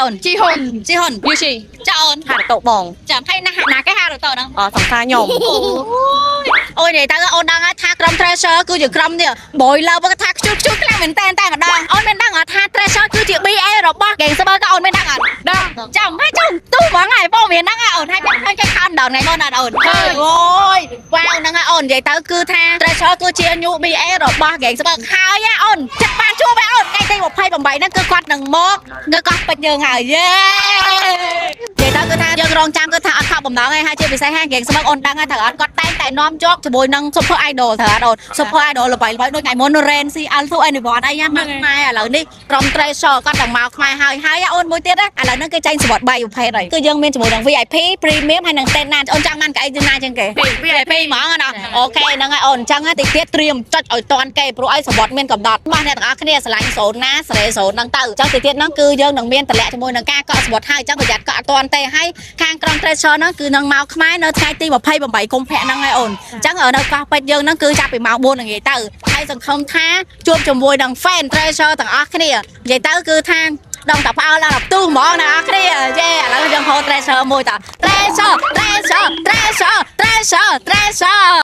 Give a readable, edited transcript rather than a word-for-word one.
អូនជីហ៊ុនយូស៊ីចាអូនហាត់តបងចាំឲ្យណាគេហាត់តហ្នឹងសង្សារខ្ញុំអូយនិយាយទៅអូនដឹងថាក្រុម Treasure គឺជាក្រុមនេះ boiler បើថាខ្ជុលខ្លាំងមែនតែម្ដងអូនមានដឹងថា Treasure គឺជា BA របស់ Gang Saber ក៏អូនមានដឹងអត់ដឹងចាំឲ្យចាំទូហ្មងហើយបងមានដឹងអូនហើយខ្ញុំឃើញគេខំដល់ថ្ងៃមុនអត់អូនឃើញអូយវ៉ាវហ្នឹងអូននិយាយទៅគឺថា Treasure គឺជា new BA របស់ Gang Saber ហើយអូនចិត្តបានជួបហើយអូនថ្ងៃទី28ហ្នឹងគឺគាត់នឹងមកនៅកោះពេជ្រយើងហើយយេនិយាយទៅគឺថាយើងរងចាំគឺថាអត់ខកបំណងទេហើយជាពិសេសហាង Gang Saber អូនដឹងហើយថាអត់គាត់តែងតែនាំយកជាមួយនឹង Super Idol ត្រូវអត់អូន Super Idol ល្បីៗដូចថ្ងៃមុន Ren CL 2 Anyone អីយ៉ាមកខ្មែរឥឡូវនេះក្រុម Treasure គាត់នឹងមកខ្មែរហើយអូនមួយទៀតណាឥឡូវហ្នឹងគេចេញសវត្តបាយប្រភេទហើយគឺយើងមានជាមួយនឹង VIP Premium ហើយនឹង Standard អូនចង់បានកៅអីជាណាចឹងគេ VIP ហ្មងណាអូខេហ្នឹងហើយអូនអញ្ចឹងតិចទៀតត្រៀមចុចឲ្យតាន់គេព្រោះឲ្យសវត្តមានកំណត់របស់អ្នកទាំងអស់គ្នាឆ្លាញ់0ណាសេរី0ហ្នឹងទៅអញ្ចឹងតិចទៀតហ្នឹងគឺយើងនឹងមានតម្លាក់ជាមួយនឹងការកក់សវត្តហើយអញ្ចឹងប្រយ័ត្នកក់អត់តាន់ទេហើយខាងក្រុម Treasure ហ្នឹងគឺនឹងមកខ្មែរនៅថ្ងៃទី28កុម្ភៈហ្នឹងហើយអូនអញ្ចឹងនៅកោះពេជ្រយើងហ្នឹងគឺចាប់ពីម៉ោង 4 ល្ងាចទៅហើយសង្ឃឹមថាជួបជាមួយនឹង fan Treasure ទាំងអស់គ្នានិយាយទៅគឺថាដងតាផ្អើលដល់ទូហ្មងអ្នកនរគ្នាយេឥឡូវយើងហៅ Treasure មួយត Treasure